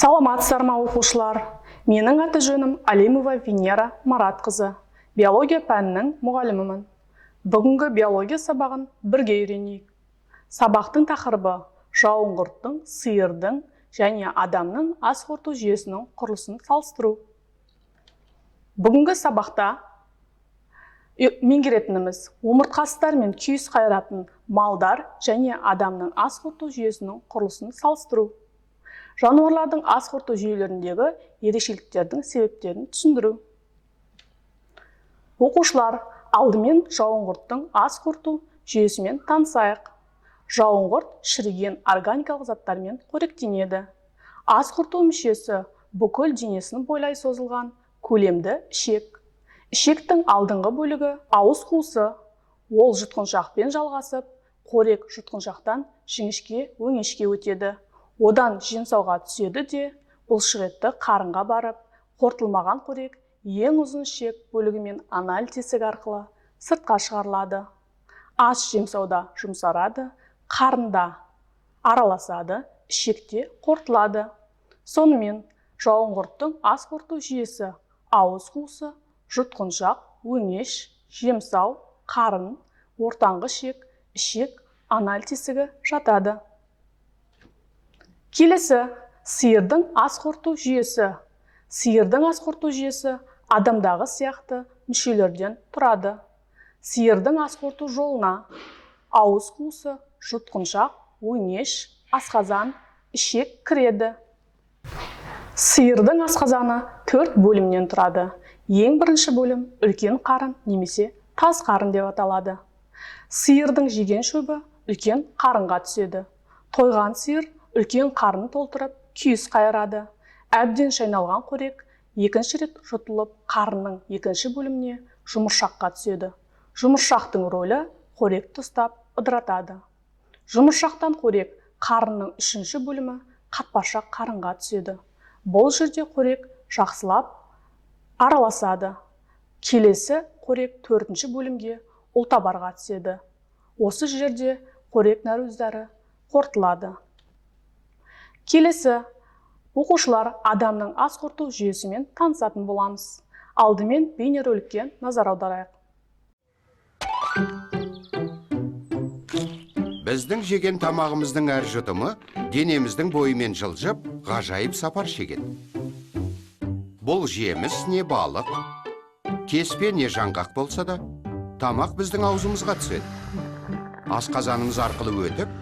Саламатсыздар ма оқушылар? Менің аты жөнім Алимова Венера Маратқызы. Биология пәнінің мұғалімімін. Бүгінгі биология сабағын бірге үйренейік. Сабақтың тақырыбы жауынқұрттың, сиырдың және адамның ас қорыту жүйесінің құрылысын салыстыру. Бүгінгі сабақта меңгеретініміз омыртқасыздар мен күйіс қайыратын малдар және адамның ас қорыту жүйесінің құрылысын салыстыру. Жануарлардың ас қорыту жүйелеріндегі ерекшеліктердің себептерін түсіндіру. Оқушылар, алдымен жауынқұрттың ас қорыту жүйесімен танысайық. Жауынқұрт шіріген органикалық заттармен қоректенеді. Ас қорыту мүшесі бүкіл денесін бойлай созылған көлемді ішек. Ішектің алдыңғы бөлігі ауыз қуысы. Ол жұтқыншақпен жалғасып, қорек жұтқыншақтан жіңішке өңешке өтеді. Одан жемсауға түседі де, бұлшықетті қарынға барып, қорытылмаған қорек ең ұзын ішек бөлігімен анал тесігі арқылы сыртқа шығарылады. Ас жемсауда жұмсарады, қарында араласады, ішекте қорытылады. Сонымен жауынқұрттың ас қорыту жүйесі ауыз қуысы, жұтқыншақ, өңеш, жемсау, қарын, ортаңғы ішек, анал тесігі жатады. Келесі, сиырдың ас қорыту жүйесі. Сиырдың ас қорыту жүйесі адамдағы сияқты мүшелерден тұрады. Сиырдың ас қорыту жолына ауыз қуысы, жұтқыншақ, өңеш, асқазан, ішек кіреді. Сиырдың асқазаны 4 бөлімнен тұрады. Ең бірінші бөлім үлкен қарын немесе тас қарын деп аталады. Сиырдың жеген шөбі үлкен қарынға түседі. Тойған сиыр үлкен қарын толтырып, күйіс қайырады. Әбден шайналған қорек екінші рет жұтылып, қарынның екінші бөліміне жұмыршаққа түседі. Жұмыршақтың рөлі қоректі ұстап ыдыратады. Жұмыршақтан қорек қарынның үшінші бөлімі қатпаршақ қарынға түседі. Бұл жерде қорек жақсылап араласады. Келесі қорек төртінші бөлімге ұлтабарға түседі. Осы жерде қорек нәруыздары қорытылады. Келесі, оқушылар адамның ас қорыту жүйесімен танысатын боламыз. Алдымен бейнероликке назар аударайық. Біздің жеген тамағымыздың әр жұтымы денеміздің бойымен жылжып, ғажайып сапар шегеді. Бұл жеміс не балық, кеспе не жаңғақ болса да, тамақ біздің аузымызға түседі. Асқазанымыз арқылы өтіп,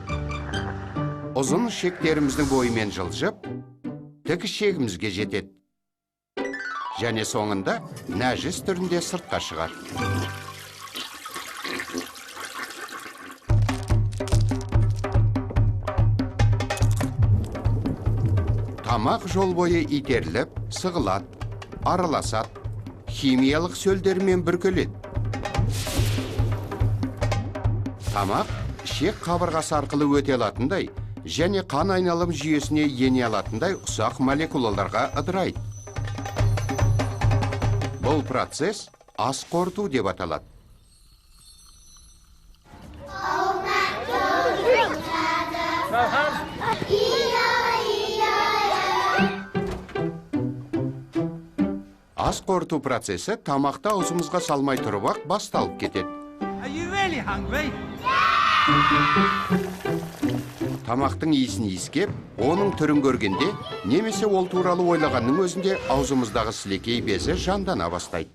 ұзын ішектеріміздің бойымен жылжып, тік ішегімізге жетеді. Және соңында нәжіс түрінде сыртқа шығар. Тамақ жол бойы итеріліп, сығылады, араласады, химиялық сөлдермен бүркеледі. Тамақ ішек қабырғасы арқылы өте алатындай, және қан айналым жүйесіне ене алатындай ұсақ молекулаларға ыдырайды. Бұл процесс ас қорыту деп аталады. Ас қорыту процесі тамақты аузымызға салмай тұрып-ақ басталып кетеді. Тамақтың иісін иіскеп, оның түрін көргенде, немесе ол туралы ойлағанның өзінде аузымыздағы сілекей безі жандана бастайды.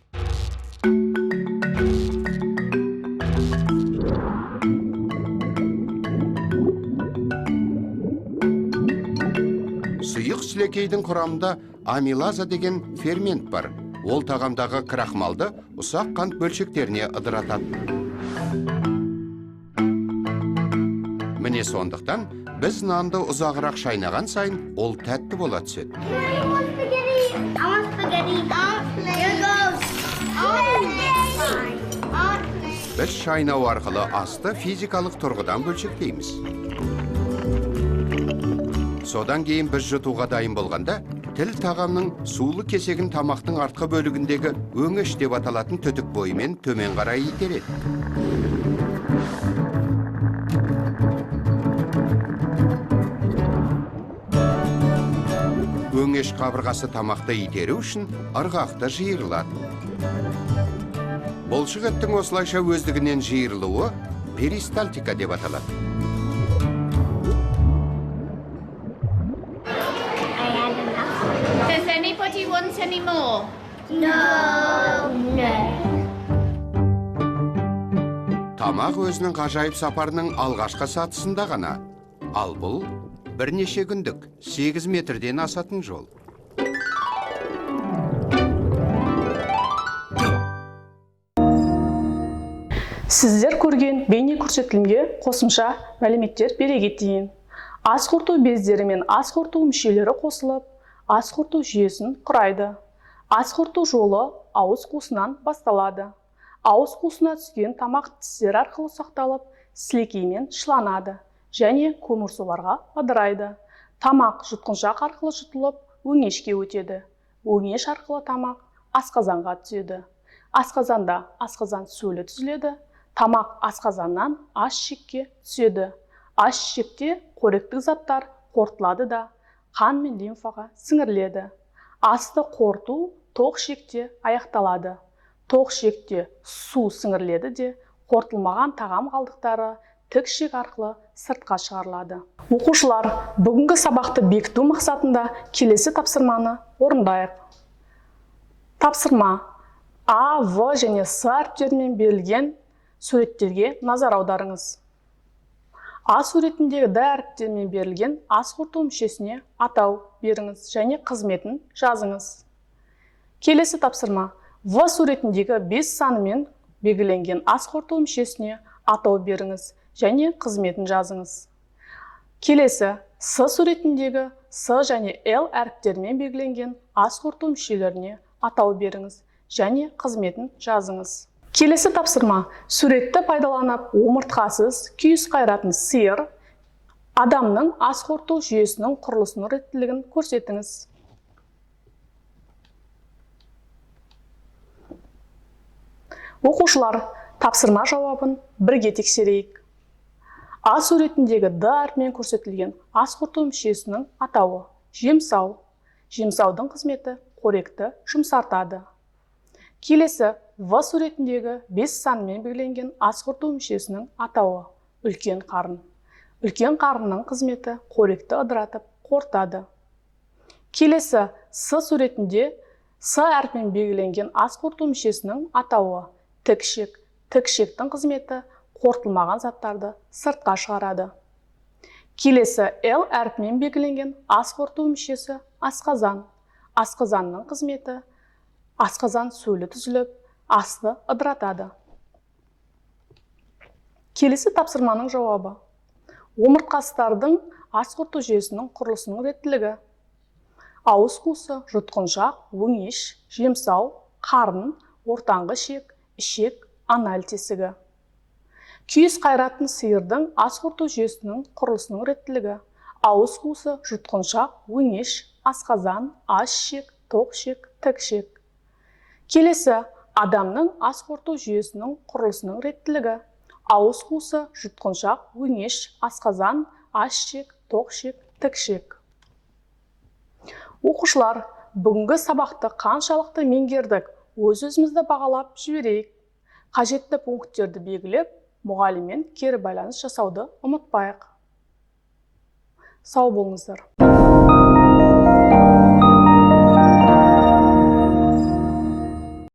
Сұйық сілекейдің құрамында амилаза деген фермент бар. Ол тағамдағы крахмалды ұсақ қант бөлшектеріне ыдыратады. Міне сондықтан, біз нанды ұзағырақ шайнаған сайын, ол тәтті бола түседі. Біз шайнау арқылы асты физикалық тұрғыдан бөлшектейміз. Содан кейін біз жұтуға дайын болғанда, тіл тағамның сулы кесегін тамақтың артқы бөлігіндегі өңеш деп аталатын түтік бойымен төмен қарай итереді. пеш қабырғасы тамақты итеру үшін ырғақта жиырылады. Бұл шығыттың осылайша өздігінен жиырылуы перистальтика деп аталады. Does anybody want any more? Тамақ өзінің ғажайып сапарының алғашқы сатысында ғана. Ал бұл бірнеше күндік 8 метрден асатын жол. Сіздер көрген бейне көрсетілімге қосымша мәліметтер бере кетейін. Ас қорыту бездері мен ас қорыту мүшелері қосылып, ас қорыту жүйесін құрайды. Ас қорыту жолы ауыз қуысынан басталады. Ауыз қуысына түскен тамақ тістер арқылы сақталып, сілекеймен шыланады және көмірсуларға ыдырайды. Тамақ жұтқыншақ арқылы жұтылып, өңешке өтеді. Өңеш арқылы тамақ асқазанға түседі. Асқазанда асқазан сөлі түзіледі. Тамақ асқазаннан аш-ішекке түседі. Аш-ішекте қоректік заттар қорытылады да қан мен лимфаға сіңіріледі. Асты қорыту тоқ ішекте аяқталады. Тоқ ішекте су сіңіріледі де қорытылмаған тағам қалдықтары тік ішек арқылы сыртқа шығарылады. Оқушылар, бүгінгі сабақты бекіту мақсатында келесі тапсырманы орындайық. Тапсырма: А, В және С әріптерімен берілген суреттерге назар аударыңыз. А суретіндегі Д әріптерімен берілген ас қорыту мүшесіне атау беріңіз және қызметін жазыңыз. Келесі тапсырма: В суретіндегі 5 санымен белгіленген ас қорыту мүшесіне атау беріңіз және қызметін жазыңыз. Келесі: С суретіндегі С және Л әріптерімен белгіленген ас қорыту мүшелеріне атау беріңіз және қызметін жазыңыз. Келесі тапсырма: суретті пайдаланып, омыртқасыз күйіс қайратын сиыр адамның ас қорыту жүйесінің құрылысының реттілігін көрсетіңіз. Оқушылар, тапсырма жауабын бірге тексерейік. А суретіндегі Д әріпімен көрсетілген ас қорыту мүшесінің атауы жемсау. Жемсаудың қызметі қоректі жұмсартады. Келесі: В суретіндегі 5 санымен белгіленген ас қорыту мүшесінің атауы үлкен қарын. Үлкен қарынның қызметі қоректі ыдыратып қорытады. Келесі: С суретінде С әріпімен белгіленген ас қорыту мүшесінің атауы тік ішек. Тік ішектің қызметі қорытылмаған заттарды сыртқа шығарады. Келесі: Л әріпімен белгіленген ас қорыту мүшесі асқазан. Асқазанның қызметі асқазан сөлі түзіліп, асты ыдыратады. Келесі тапсырманың жауабы: омыртқасыздардың ас қорыту жүйесінің құрылысының реттілігі. Ауыз қуысы, жұтқыншақ, өңеш, жемсау, қарын, ортаңғы ішек, ішек, анал тесігі. Күйіс қайратын сиырдың ас қорыту жүйесінің құрылысының реттілігі. Ауыз қуысы, жұтқыншақ, өңеш, асқазан, аш-ішек, тоқ ішек, тік ішек. Келесі: адамның ас қорыту жүйесінің құрылысының реттілігі. Ауыз қуысы, жұтқыншақ, өңеш, асқазан, аш-ішек, тоқ ішек, тік ішек. Оқушылар, бүгінгі сабақты қаншалықты меңгердік, өз-өзімізді бағалап жіберейік. Қажетті пункттерді белгілеп, мұғаліммен кері байланыс жасауды ұмытпайық. Сау болыңыздар.